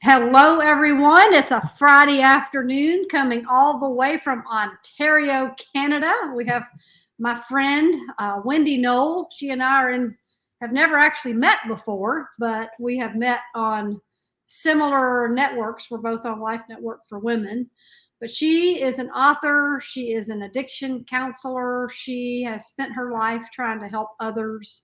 Hello, everyone. It's a Friday afternoon coming all the way from Ontario, Canada. We have my friend, Wendy Noll. She and I have never actually met before, but we have met on similar networks. We're both on Life Network for Women. But she is an author. She is an addiction counselor. She has spent her life trying to help others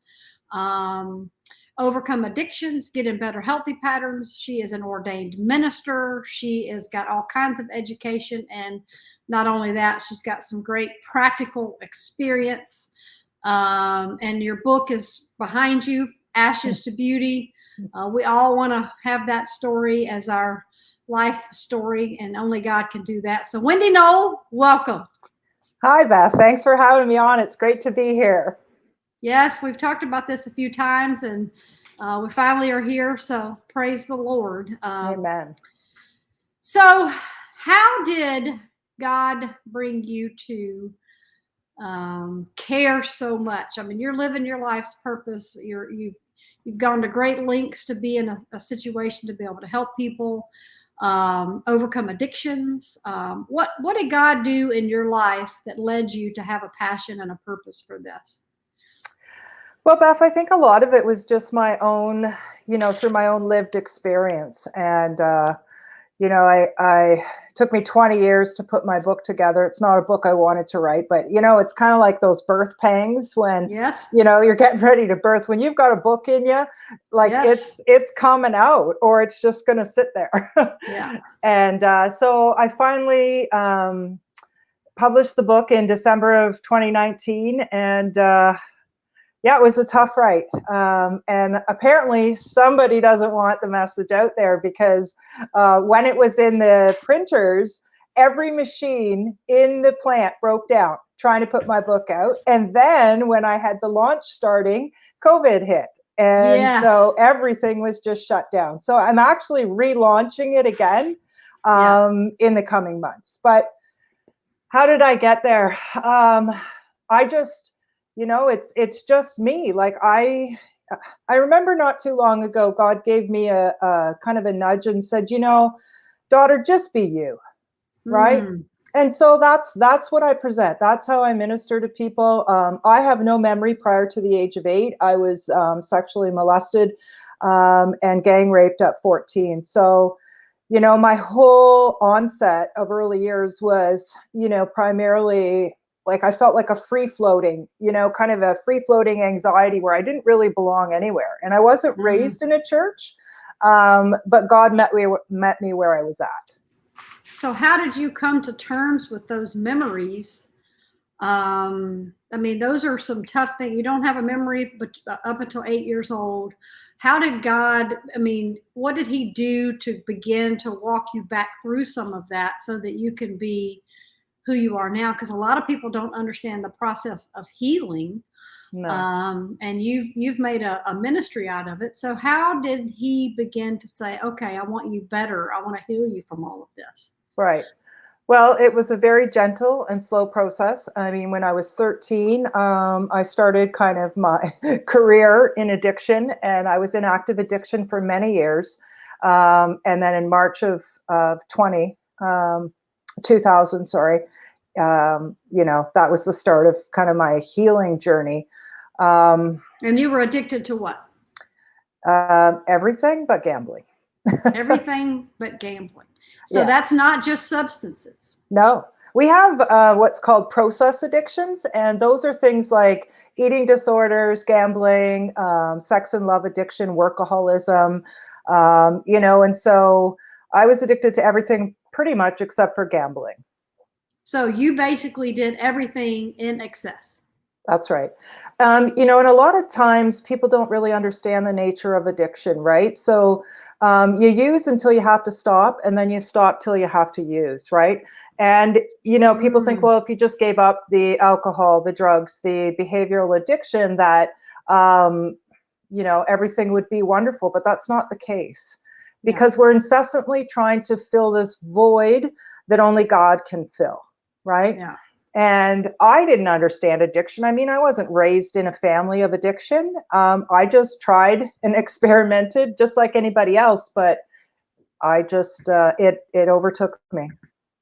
overcome addictions, get in better healthy patterns. She is an ordained minister. She has got all kinds of education. And not only that, she's got some great practical experience. And your book is behind you, Ashes to Beauty. We all want to have that story as our life story, and only God can do that. So Wendy Noll, welcome. Hi, Beth. Thanks for having me on. It's great to be here. Yes, we've talked about this a few times, and we finally are here, so praise the Lord. Amen. So how did God bring you to care so much? I mean, you're living your life's purpose. You've gone to great lengths to be in a situation to be able to help people overcome addictions. What did God do in your life that led you to have a passion and a purpose for this? Well, Beth, I think a lot of it was just my own, through my own lived experience. And, I took me 20 years to put my book together. It's not a book I wanted to write, but, it's kind of like those birth pangs when, yes, you're getting ready to birth. When you've got a book in you, like yes, it's coming out or it's just going to sit there. Yeah. And so I finally published the book in December of 2019. And yeah, it was a tough write. And apparently somebody doesn't want the message out there because when it was in the printers, every machine in the plant broke down trying to put my book out. And then when I had the launch starting, COVID hit. And so everything was just shut down. So I'm actually relaunching it again in the coming months. But how did I get there? I just... it's just me. Like I remember not too long ago, God gave me a kind of a nudge and said, daughter, just be you. Right. And so that's what I present. That's how I minister to people. I have no memory prior to the age of 8. I was sexually molested and gang raped at 14. So, my whole onset of early years was, primarily like I felt like a free floating, kind of a free floating anxiety where I didn't really belong anywhere. And I wasn't raised in a church, but God met me where I was at. So how did you come to terms with those memories? I mean, those are some tough things. You don't have a memory but up until 8 years old. How did God, what did he do to begin to walk you back through some of that so that you can be who you are now? Because a lot of people don't understand the process of healing. No. And you've made a ministry out of it. So how did he begin to say, okay, I want you better. I want to heal you from all of this? Right. Well, it was a very gentle and slow process. I mean, when I was 13, I started kind of my career in addiction, and I was in active addiction for many years. And then in March of 2000, sorry, that was the start of kind of my healing journey. And you were addicted to what? Everything but gambling. Everything but gambling. So that's not just substances. No. We have what's called process addictions, and those are things like eating disorders, gambling, sex and love addiction, workaholism, and so I was addicted to everything pretty much except for gambling. So you basically did everything in excess. That's right. And a lot of times people don't really understand the nature of addiction, right? So you use until you have to stop, and then you stop till you have to use, right? And, people think, well, if you just gave up the alcohol, the drugs, the behavioral addiction, that, everything would be wonderful. But that's not the case, because we're incessantly trying to fill this void that only God can fill, right? Yeah. And I didn't understand addiction. I mean, I wasn't raised in a family of addiction. I just tried and experimented just like anybody else. But I just, it overtook me,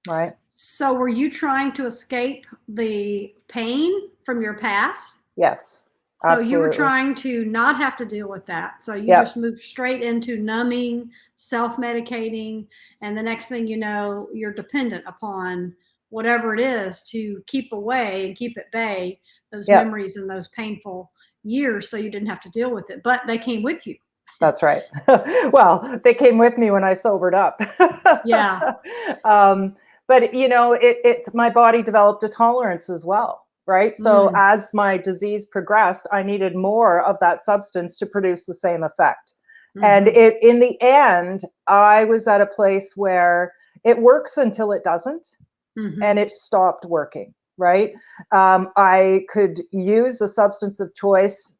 right? So were you trying to escape the pain from your past? Yes, So you were absolutely. trying to not have to deal with that. So you just Yep, moved straight into numbing, self-medicating, and the next thing you know, you're dependent upon whatever it is to keep away and keep at bay those yep, memories and those painful years so you didn't have to deal with it. But they came with you. that's right. Well, they came with me when I sobered up. Yeah. um, but it's my body developed a tolerance as well, right? So Mm. as my disease progressed, I needed more of that substance to produce the same effect. And Hmm. in the end, I was at a place where it works until it doesn't, and Hmm. it stopped working, right? I could use a substance of choice.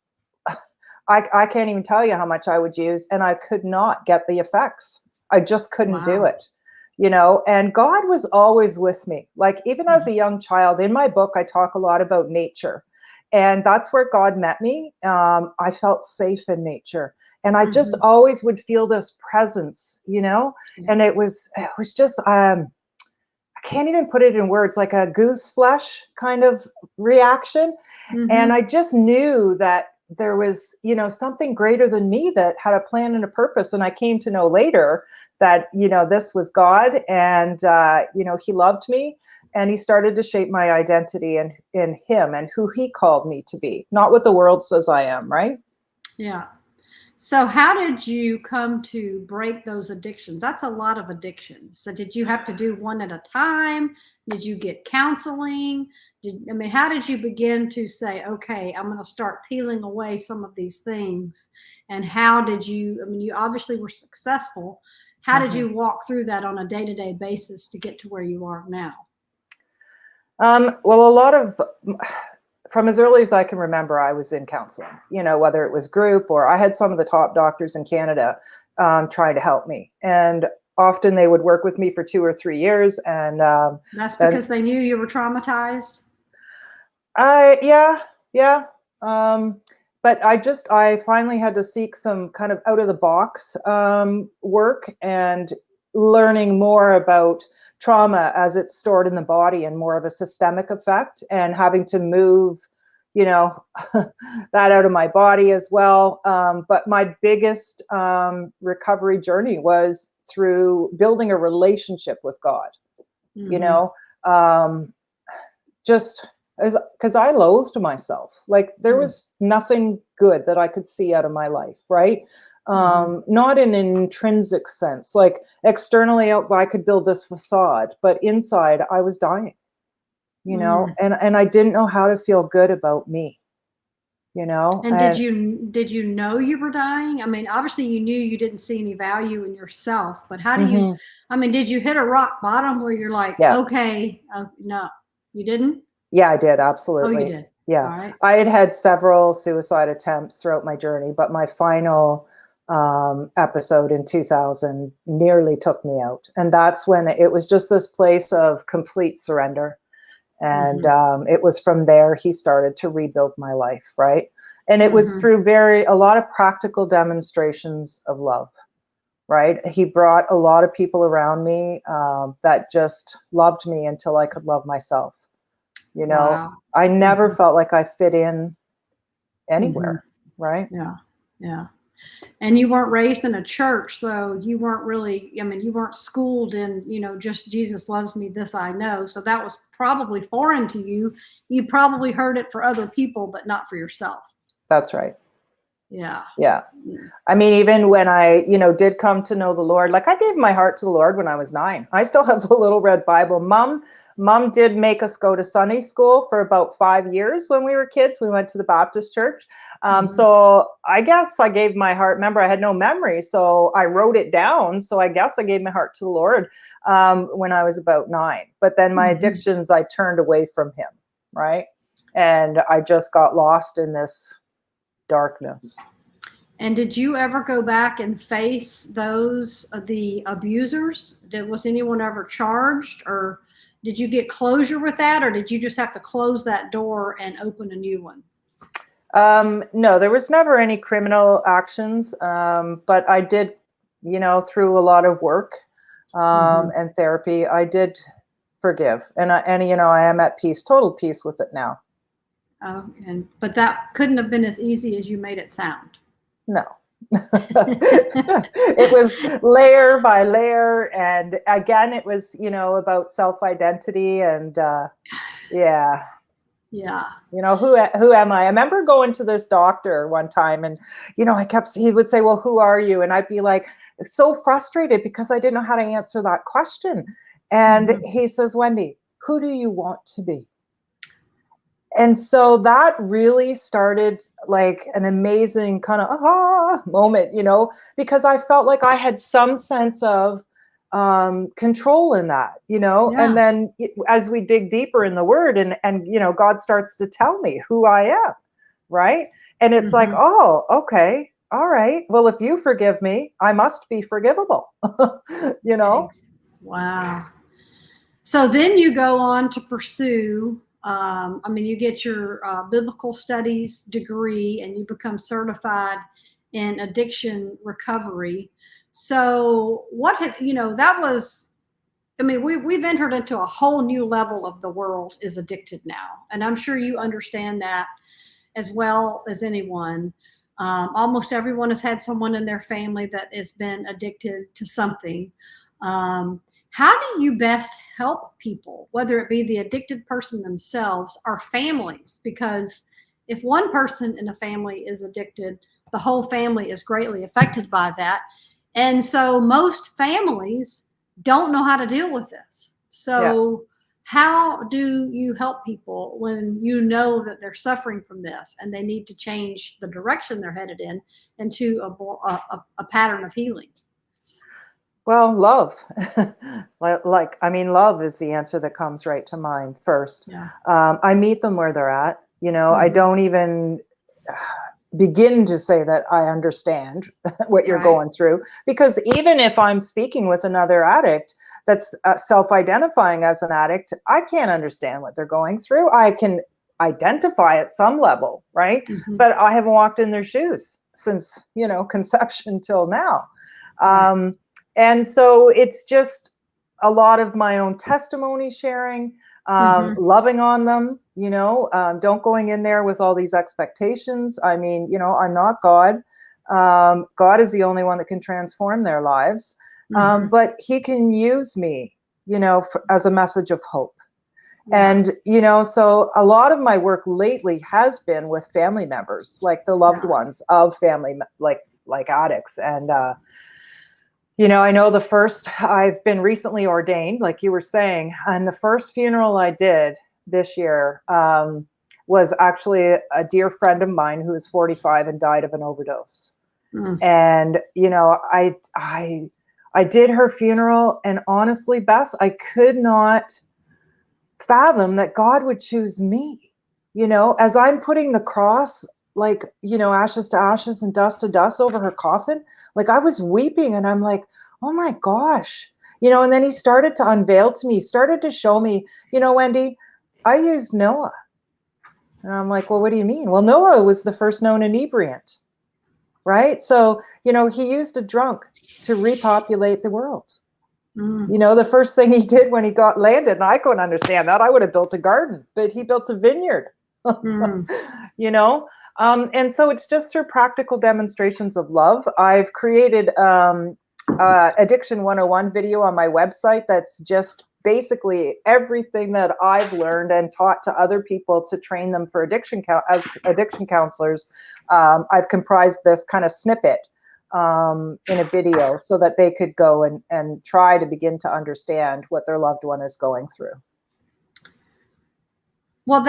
I can't even tell you how much I would use, and I could not get the effects. I just couldn't do Wow. it, and God was always with me. Like, even as a young child, in my book, I talk a lot about nature. And that's where God met me. I felt safe in nature. And I just Hmm. always would feel this presence, Yeah. and it was just, I can't even put it in words, like a goose flesh kind of reaction. And Hmm. I just knew that there was, something greater than me that had a plan and a purpose. And I came to know later that, this was God, and, he loved me, and he started to shape my identity in him and who he called me to be, not what the world says I am, right? Yeah. So how did you come to break those addictions? That's a lot of addictions. So did you have to do one at a time? Did you get counseling? How did you begin to say, okay, I'm going to start peeling away some of these things? And how did you, you obviously were successful. How did Mhm. you walk through that on a day-to-day basis to get to where you are now? Well, a lot of, from as early as I can remember, I was in counseling, whether it was group, or I had some of the top doctors in Canada trying to help me. And often they would work with me for 2 or 3 years. And That's then, because they knew you were traumatized? yeah, yeah. Um, but I finally had to seek some kind of out of the box work, and learning more about trauma as it's stored in the body and more of a systemic effect, and having to move, you know, that out of my body as well. But my biggest recovery journey was through building a relationship with God, you Hmm. know, um, just because I loathed myself. Like, there was nothing good that I could see out of my life, right? Hmm. Not in an intrinsic sense. Like, externally, I could build this facade, but inside, I was dying, Hmm. and I didn't know how to feel good about me, And and did you know you were dying? Obviously you knew you didn't see any value in yourself, but how do you, mhm, did you hit a rock bottom where you're like, yeah. okay, no, you didn't? Yeah, I did, Oh, you absolutely. did. Yeah. All right. I had had several suicide attempts throughout my journey, but my final episode in 2000 nearly took me out. And that's when it was just this place of complete surrender. And Mm-hmm. it was from there he started to rebuild my life, right? And it was Mm-hmm. through a lot of practical demonstrations of love, right? He brought a lot of people around me that just loved me until I could love myself. You know, Wow. I never Mm-hmm. felt like I fit in Mm-hmm. anywhere, right? Yeah. Yeah. And you weren't raised in a church, so you weren't really, you weren't schooled in, just Jesus loves me, this I know. So that was probably foreign to you. You probably heard it for other people, but not for yourself. That's right. Yeah. Yeah. Mm. I mean, even when I, did come to know the Lord, like, I gave my heart to the Lord when I was 9. I still have the little red Bible. Mom did make us go to Sunday school for about 5 years when we were kids. We went to the Baptist church. Mhm. So I guess I gave my heart. Remember, I had no memory, so I wrote it down. So I guess I gave my heart to the Lord when I was about 9. But then my Mhm. addictions, I turned away from him, right? And I just got lost in this darkness. And did you ever go back and face the abusers? Was anyone ever charged, or did you get closure with that, or did you just have to close that door and open a new one? No, there was never any criminal actions, but I did through a lot of work Mhm. and therapy, I did forgive. And I am at peace, total peace with it now. But that couldn't have been as easy as you made it sound. No. It was layer by layer. And again, it was, about self-identity and yeah. Yeah. Who am I? I remember going to this doctor one time and, he would say, well, who are you? And I'd be like, so frustrated because I didn't know how to answer that question. And Mhm. he says, Wendy, who do you want to be? And so that really started like an amazing kind of aha moment, because I felt like I had some sense of control in that, Yeah. and then as we dig deeper in the word and God starts to tell me who I am, right? And it's like, Mhm. oh, okay, all right. Well, if you forgive me, I must be forgivable, you know? Wow. So then you go on to pursue, you get your biblical studies degree and you become certified in addiction recovery. So that was, we've entered into a whole new level of the world is addicted now. And I'm sure you understand that as well as anyone. Almost everyone has had someone in their family that has been addicted to something. Um, how do you best help people, whether it be the addicted person themselves or families? Because if one person in a family is addicted, the whole family is greatly affected by that. And so most families don't know how to deal with this. Yeah. So, how do you help people when you know that they're suffering from this and they need to change the direction they're headed in into a pattern of healing? Well, love. Love is the answer that comes right to mind first. Yeah. I meet them where they're at. I Hmm. don't even begin to say that I understand what you're Right. going through, because even if I'm speaking with another addict that's self-identifying as an addict, I can't understand what they're going through. I can identify at some level, right? Hmm. But I haven't walked in their shoes since, conception till now. Right. Um, and so it's just a lot of my own testimony sharing, Hmm. loving on them, don't going in there with all these expectations. I'm not God. God is the only one that can transform their lives. Hmm. But he can use me, as a message of hope. Yeah. And, so a lot of my work lately has been with family members, like the loved Yeah. ones of family, like addicts. And, I know I've been recently ordained, like you were saying, and the first funeral I did this year was actually a dear friend of mine who was 45 and died of an overdose. Mm. And, I did her funeral, and honestly, Beth, I could not fathom that God would choose me, as I'm putting the cross, like, ashes to ashes and dust to dust over her coffin. Like, I was weeping and I'm like, oh my gosh, and then he started to unveil to me, started to show me, Wendy, I used Noah. And I'm like, well, what do you mean? Well, Noah was the first known inebriant, right? So, he used a drunk to repopulate the world. Mm. The first thing he did when he got landed, and I couldn't understand that. I would have built a garden, but he built a vineyard. Mm. you know and so it's just through practical demonstrations of love. I've created addiction 101 video on my website that's just basically everything that I've learned and taught to other people to train them for as addiction counselors. I've comprised this kind of snippet in a video so that they could go and try to begin to understand what their loved one is going through. Well,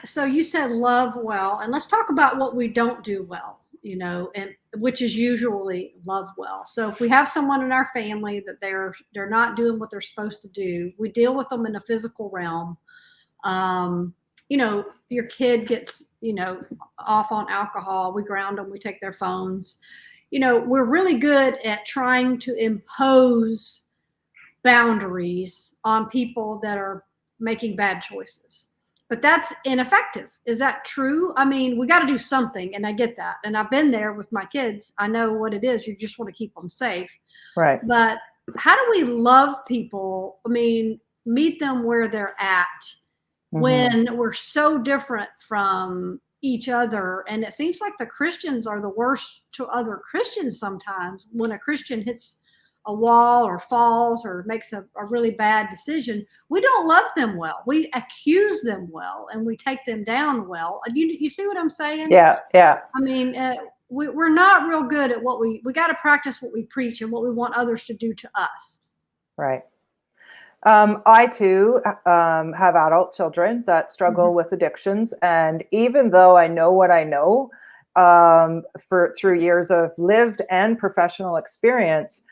so you said love well, and let's talk about what we don't do well, and which is usually love well. So if we have someone in our family that they're not doing what they're supposed to do, we deal with them in a physical realm. Your kid gets, off on alcohol, we ground them, we take their phones. We're really good at trying to impose boundaries on people that are making bad choices. but that's ineffective. Is that true? I mean, we got to do something, and I get that. And I've been there with my kids. I know what it is. You just want to keep them safe. Right. But how do we love people? I mean, meet them where they're at when we're so different from each other. And it seems like the Christians are the worst to other Christians sometimes. When a Christian hits a wall or falls or makes a really bad decision, we don't love them well. We accuse them well, and we take them down well. You see what I'm saying? Yeah. Yeah. I mean, we're not real good at what we got to practice what we preach and what we want others to do to us. Right. I too have adult children that struggle with addictions, and even though I know what I know through years of lived and professional experience,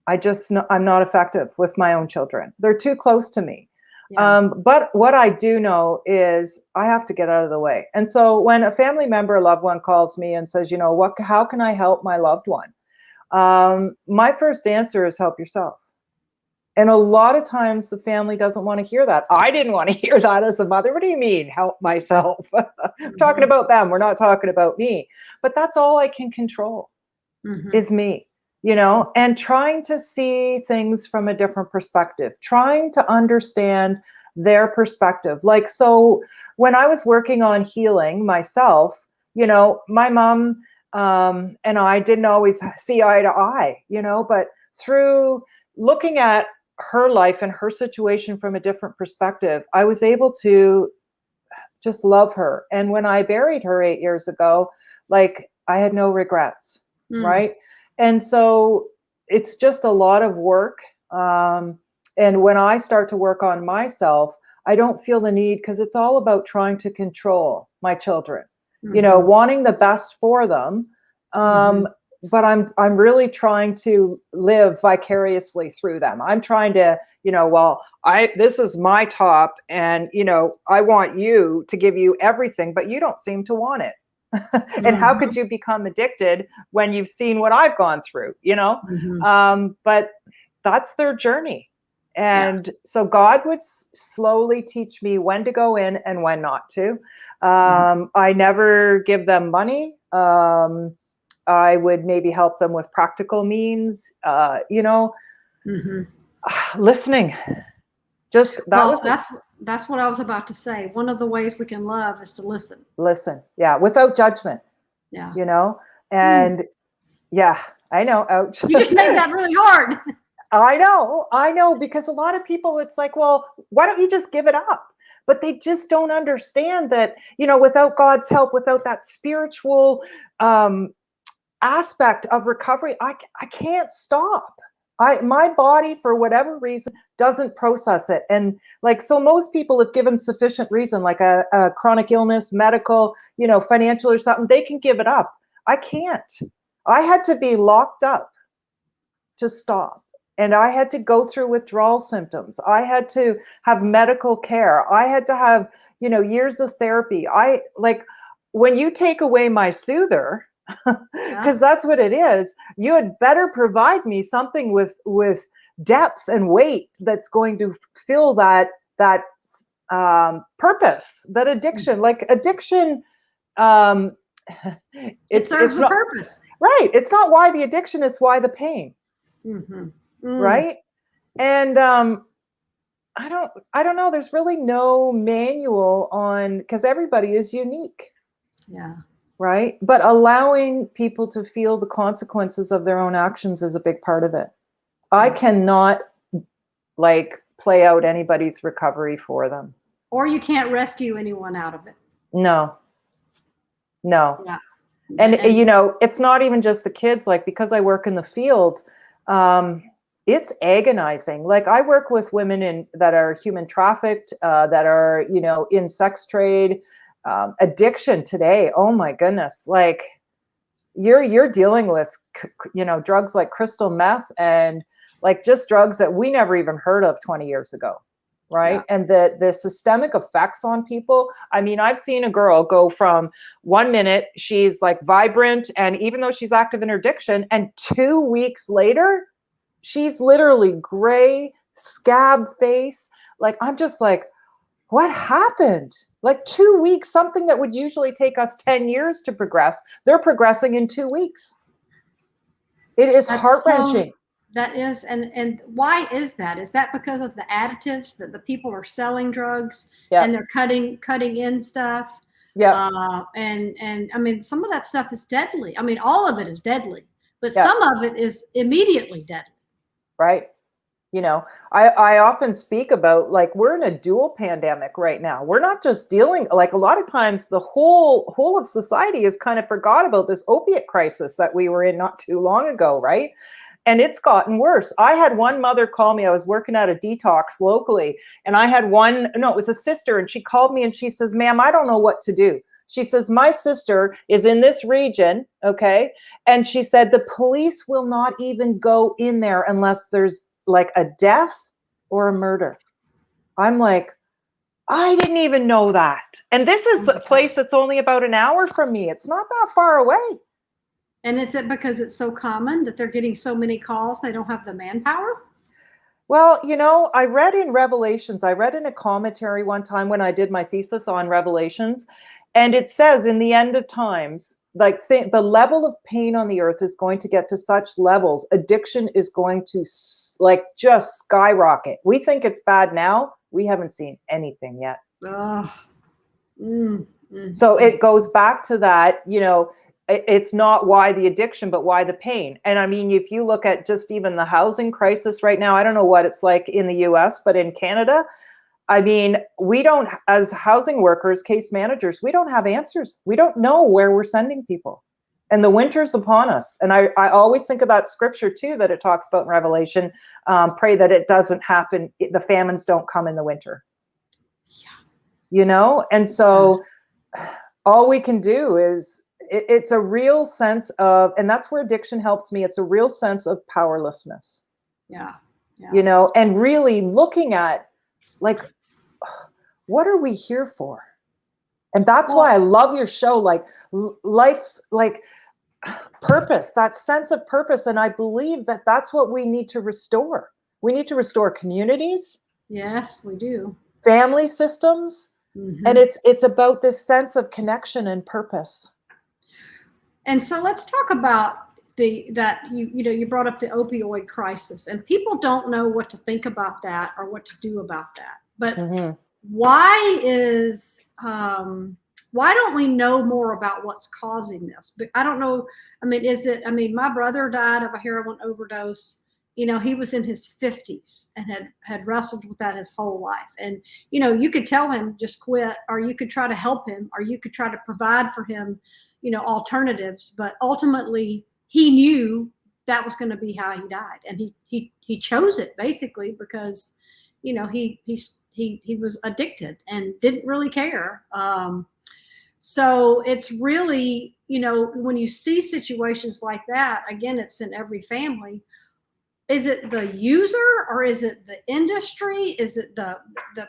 I'm not effective with my own children. They're too close to me. Yeah. But what I do know is I have to get out of the way. And so when a family member, a loved one calls me and says, how can I help my loved one? My first answer is help yourself. And a lot of times the family doesn't want to hear that. I didn't want to hear that as a mother. What do you mean, help myself? I'm talking about them. We're not talking about me. But that's all I can control is me. And trying to see things from a different perspective, trying to understand their perspective. Like, so when I was working on healing myself, my mom and I didn't always see eye to eye, but through looking at her life and her situation from a different perspective, I was able to just love her. And when I buried her 8 years ago, like, I had no regrets, right? And so it's just a lot of work. And when I start to work on myself, I don't feel the need, because it's all about trying to control my children, wanting the best for them. But I'm really trying to live vicariously through them. I'm trying to, this is my top, and, I want you to give you everything, but you don't seem to want it. And how could you become addicted when you've seen what I've gone through, but that's their journey. And so God would slowly teach me when to go in and when not to. I never give them money. I would maybe help them with practical means, listening. That's what I was about to say. One of the ways we can love is to listen. Listen. Yeah. Without judgment. Yeah. And yeah, I know. Ouch. You just made that really hard. I know, because a lot of people, it's like, well, why don't you just give it up? But they just don't understand that, without God's help, without that spiritual aspect of recovery, I can't stop. My body, for whatever reason, doesn't process it. And so most people, if given sufficient reason, like a chronic illness, medical, financial or something, they can give it up. I can't. I had to be locked up to stop. And I had to go through withdrawal symptoms. I had to have medical care. I had to have, years of therapy. When you take away my soother, because that's what it is, you had better provide me something with depth and weight that's going to fill that purpose, that addiction. Addiction, it serves a purpose. Right. It's not why the addiction, is why the pain. Right. And I don't know. There's really no manual on, because everybody is unique. Yeah. Right. But allowing people to feel the consequences of their own actions is a big part of it. I cannot play out anybody's recovery for them. Or you can't rescue anyone out of it. No. Yeah. And it's not even just the kids, because I work in the field, it's agonizing. I work with women that are human trafficked, that are, in sex trade, addiction today. Oh my goodness. You're dealing with, drugs like crystal meth and just drugs that we never even heard of 20 years ago. Right. Yeah. And the systemic effects on people. I mean, I've seen a girl go from 1 minute, she's vibrant, and even though she's active in her addiction, and 2 weeks later, she's literally gray, scab face. I'm just what happened? Like 2 weeks, something that would usually take us 10 years to progress, they're progressing in 2 weeks. It is heart-wrenching. That is, and why is that? Is that because of the additives that the people are selling drugs and they're cutting in stuff? Yeah. And I mean, some of that stuff is deadly. I mean, all of it is deadly, but some of it is immediately deadly. Right. You know, I often speak about, like, we're in a dual pandemic right now. We're not just dealing, like, a lot of times the whole of society has kind of forgot about this opiate crisis that we were in not too long ago, right? And it's gotten worse. I had one mother call me. I was working at a detox locally, and I had it was a sister, and she called me and she says, "Ma'am, I don't know what to do." She says, "My sister is in this region, okay? And she said, the police will not even go in there unless there's like a death or a murder." I'm like, I didn't even know that. And this is a place that's only about an hour from me. It's not that far away. And is it because it's so common that they're getting so many calls, they don't have the manpower? Well, you know, I read in Revelations, I read in a commentary one time when I did my thesis on Revelations, and it says in the end of times, like, the level of pain on the earth is going to get to such levels. Addiction is going to like just skyrocket. We think it's bad now. We haven't seen anything yet. So it goes back to that, you know, it's not why the addiction, but why the pain. And I mean, if you look at just even the housing crisis right now, I don't know what it's like in the US, but in Canada, I mean, we don't, as housing workers, case managers, we don't have answers. We don't know where we're sending people. And the winter's upon us. And I always think of that scripture too, that it talks about in Revelation, pray that it doesn't happen. The famines don't come in the winter. Yeah. You know? And so all we can do is, it's a real sense of, and that's where addiction helps me. It's a real sense of powerlessness. Yeah. You know, and really looking at, like, what are we here for? And that's why I love your show, like life's like purpose, that sense of purpose. And I believe that that's what we need to restore. We need to restore communities. Yes, we do. Family systems. And it's about this sense of connection and purpose. And so let's talk about you brought up the opioid crisis, and people don't know what to think about that or what to do about that. But why don't we know more about what's causing this? But I don't know. I mean, my brother died of a heroin overdose. You know, he was in his 50s and had wrestled with that his whole life. And, you know, you could tell him just quit, or you could try to help him, or you could try to provide for him, you know, alternatives. But ultimately, he knew that was going to be how he died. And he chose it basically because, you know, he was addicted and didn't really care. So it's really, you know, when you see situations like that, again, it's in every family. Is it the user, or is it the industry? Is it the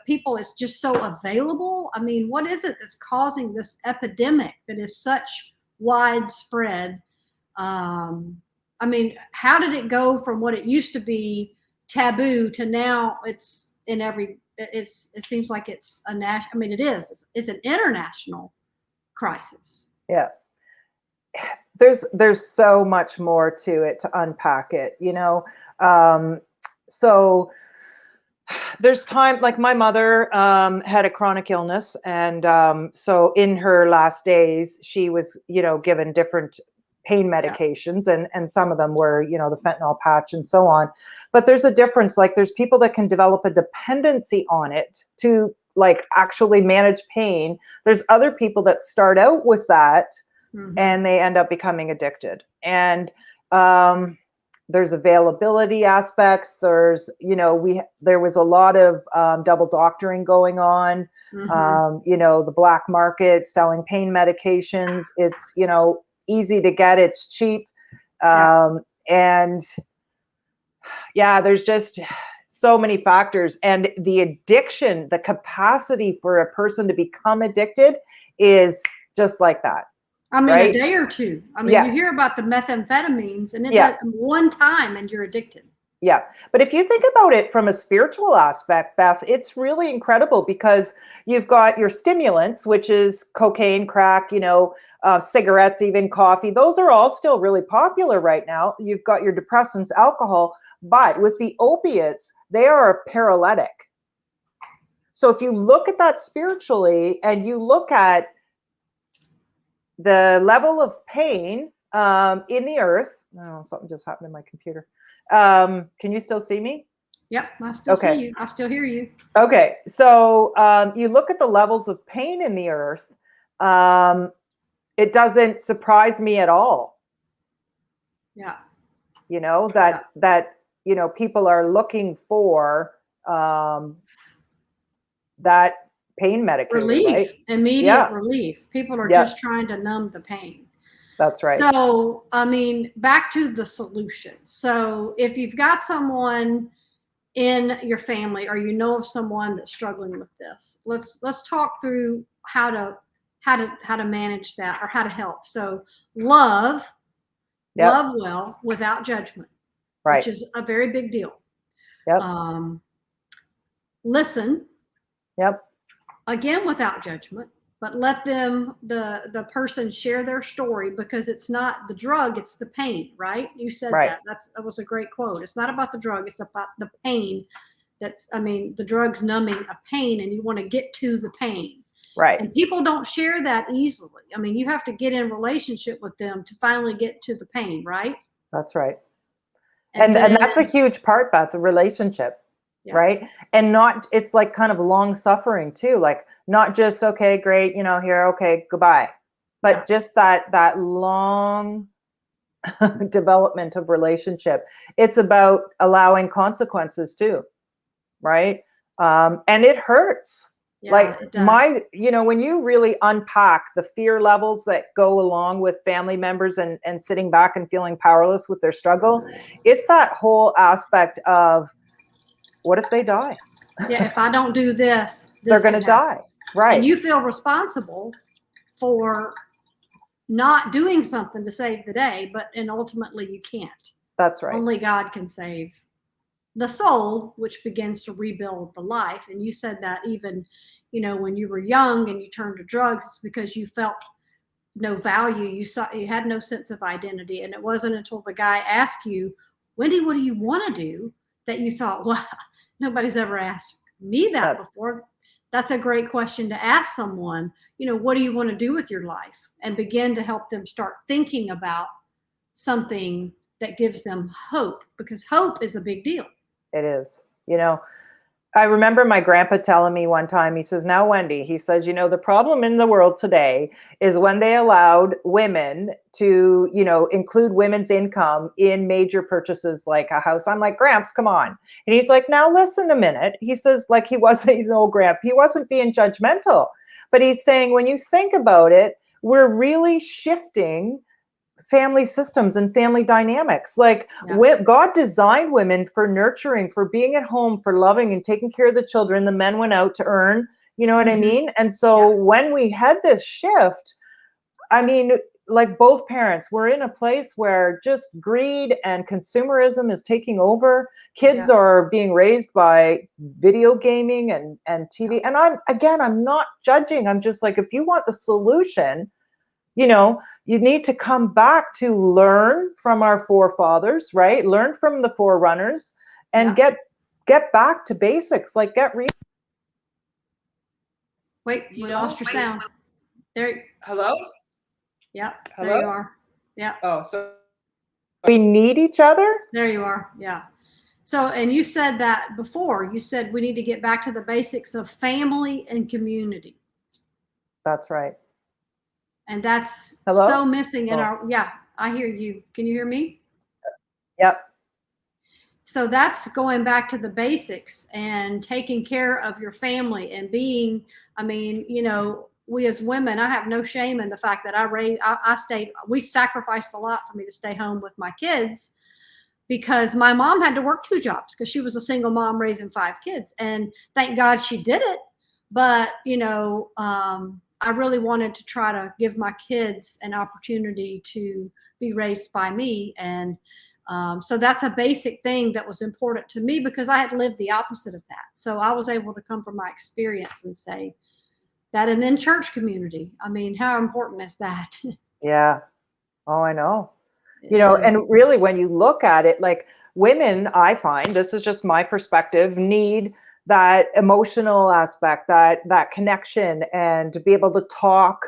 people is just so available? I mean, what is it that's causing this epidemic that is such widespread? I mean, how did it go from what it used to be taboo to now it's in every, it seems like it's a national, I mean, it's an international crisis. Yeah. There's so much more to it, to unpack it, you know. So there's time, like my mother had a chronic illness, and so in her last days she was, you know, given different pain medications, and some of them were, you know, the fentanyl patch and so on. But there's a difference. Like, there's people that can develop a dependency on it to, like, actually manage pain. There's other people that start out with that and they end up becoming addicted. And there's availability aspects. There's, you know, there was a lot of double doctoring going on. You know, the black market selling pain medications. It's, you know, easy to get. It's cheap. And yeah, there's just so many factors. And the addiction, the capacity for a person to become addicted is just like that. I mean, a day or two. I mean, you hear about the methamphetamines, and it does one time and you're addicted. Yeah. But if you think about it from a spiritual aspect, Beth, it's really incredible because you've got your stimulants, which is cocaine, crack, cigarettes, even coffee. Those are all still really popular right now. You've got your depressants, alcohol, but with the opiates, they are a paralytic. So if you look at that spiritually and you look at the level of pain in the earth, oh, something just happened in my computer. Can you still see me? Yep, I still see you. I still hear you. Okay, so you look at the levels of pain in the earth. It doesn't surprise me at all. Yeah. That people are looking for that pain medicator, Relief, right? immediate relief. People are just trying to numb the pain. That's right. So, I mean, back to the solution. So if you've got someone in your family or you know of someone that's struggling with this, let's talk through how to manage that or how to help. So love well without judgment, which is a very big deal. Listen. Again, without judgment, but let them, the person, share their story, because it's not the drug, it's the pain, right? You said that. That was a great quote. It's not about the drug, it's about the pain. The drug's numbing a pain and you want to get to the pain. Right. And people don't share that easily. I mean, you have to get in relationship with them to finally get to the pain, right? That's right. And that's a huge part, Beth, the relationship. Yeah. Right. And it's like kind of long suffering too. Like not just, okay, great, here, okay, goodbye. But just that long development of relationship. It's about allowing consequences too. Right. And it hurts. Yeah, like it does. When you really unpack the fear levels that go along with family members and sitting back and feeling powerless with their struggle, it's that whole aspect of, what if they die? Yeah, if I don't do this they're going to die. Right. And you feel responsible for not doing something to save the day, and ultimately you can't. That's right. Only God can save the soul, which begins to rebuild the life. And you said that even, when you were young and you turned to drugs, it's because you felt no value. You had no sense of identity. And it wasn't until the guy asked you, Wendy, what do you want to do? That you thought, well, nobody's ever asked me that before. That's a great question to ask someone. What do you want to do with your life? And begin to help them start thinking about something that gives them hope, because hope is a big deal. It is. I remember my grandpa telling me one time, he says, now, Wendy, he says, the problem in the world today is when they allowed women to, include women's income in major purchases like a house. I'm like, Gramps, come on. And he's like, now listen a minute. He says, like, he's an old Gramp. He wasn't being judgmental, but he's saying, when you think about it, we're really shifting family systems and family dynamics. Like God designed women for nurturing, for being at home, for loving and taking care of the children. The men went out to earn, you know what I mean? And so when we had this shift, I mean, like both parents, we're in a place where just greed and consumerism is taking over. Kids are being raised by video gaming and TV. And I'm not judging. I'm just like, if you want the solution, you need to come back to learn from our forefathers, right? Learn from the forerunners and get back to basics, like Wait, we lost your sound. There. Hello? Yep. Hello? There you are. Yeah. Oh, so we need each other. There you are. Yeah. So, and you said that before. You said we need to get back to the basics of family and community. That's right. And that's so missing in our, I hear you. Can you hear me? Yep. So that's going back to the basics and taking care of your family and being, we as women, I have no shame in the fact that we sacrificed a lot for me to stay home with my kids, because my mom had to work 2 jobs because she was a single mom raising 5 kids. And thank God she did it. But, I really wanted to try to give my kids an opportunity to be raised by me. And So that's a basic thing that was important to me because I had lived the opposite of that. So I was able to come from my experience and say that. And then church community. I mean, how important is that? Yeah. Oh, I know. It You know, is. and really when you look at it, like women, I find, this is just my perspective, need that emotional aspect, that connection, and to be able to talk,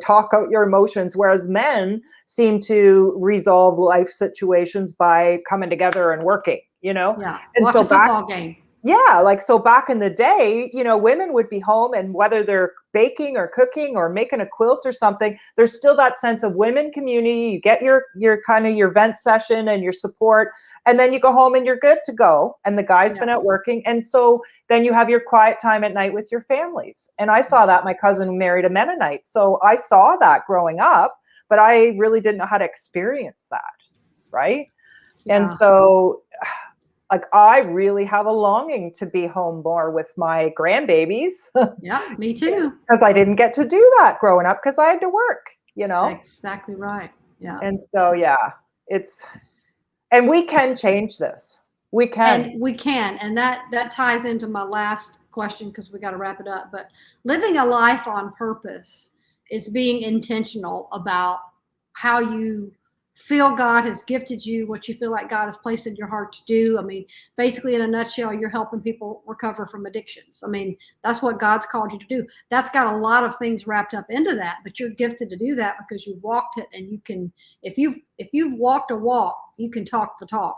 talk out your emotions, whereas men seem to resolve life situations by coming together and working, Yeah. and Watch so a football game. yeah, like, so back in the day, women would be home, and whether they're baking or cooking or making a quilt or something, there's still that sense of women community. You get your kind of your vent session and your support, and then you go home and you're good to go. And the guy's been out working, and so then you have your quiet time at night with your families. And I saw that. My cousin married a Mennonite, so I saw that growing up, but I really didn't know how to experience that, right? Yeah. And so, like, I really have a longing to be home more with my grandbabies. Yeah, me too. Because I didn't get to do that growing up because I had to work, Exactly right. Yeah. And so, yeah, and we can change this. We can. And we can. And that ties into my last question because we got to wrap it up. But living a life on purpose is being intentional about how you feel God has gifted you, what you feel like God has placed in your heart to do. I mean, basically, in a nutshell, you're helping people recover from addictions. I mean, that's what God's called you to do. That's got a lot of things wrapped up into that, but you're gifted to do that because you've walked it, and you can, if you've walked a walk, you can talk the talk.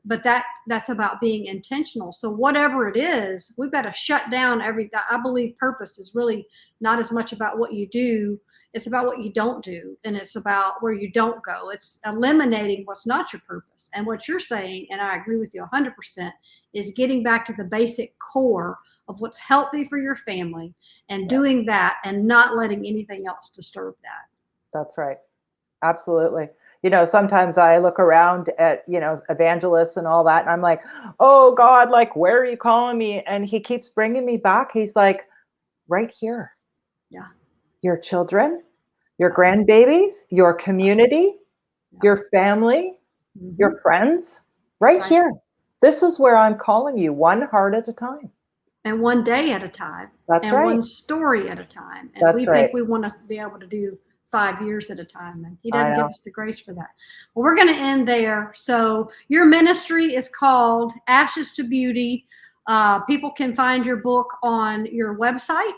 But that's about being intentional. So whatever it is, we've got to shut down everything. I believe purpose is really not as much about what you do. It's about what you don't do. And it's about where you don't go. It's eliminating what's not your purpose. And what you're saying, and I agree with you 100%, is getting back to the basic core of what's healthy for your family and doing that and not letting anything else disturb that. That's right. Absolutely. Sometimes I look around at, evangelists and all that, and I'm like, oh God, like, where are you calling me? And he keeps bringing me back. He's like, right here. Yeah. Your children, your grandbabies, your community, your family, your friends, right here. This is where I'm calling you, one heart at a time. And one day at a time. That's and right. One story at a time. And That's we right. think we want to be able to do 5 years at a time. And he doesn't give us the grace for that. Well, we're going to end there. So your ministry is called Ashes to Beauty. People can find your book on your website.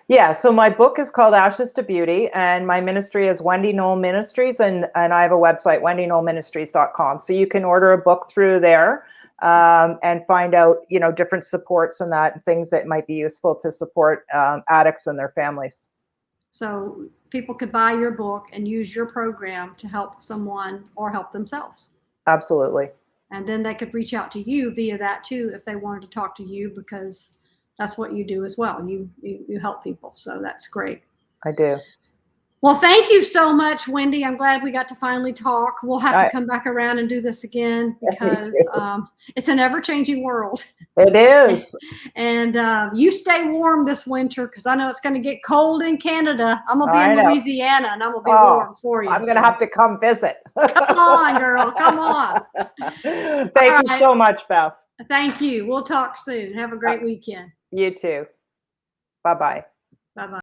Yeah, so my book is called Ashes to Beauty, and my ministry is Wendy Noll Ministries, and I have a website, wendynollministries.com. So you can order a book through there and find out, different supports and that, and things that might be useful to support addicts and their families. So people could buy your book and use your program to help someone or help themselves. Absolutely. And then they could reach out to you via that too if they wanted to talk to you, because that's what you do as well. You help people. So that's great. I do. Well, thank you so much, Wendy. I'm glad we got to finally talk. We'll have to come back around and do this again because it's an ever-changing world. It is. And you stay warm this winter because I know it's going to get cold in Canada. I'm going to be in Louisiana, and I'm going to be warm for you. I'm going to have to come visit. Come on, girl. Come on. Thank you so much, Beth. Thank you. We'll talk soon. Have a great weekend. You too. Bye-bye. Bye-bye.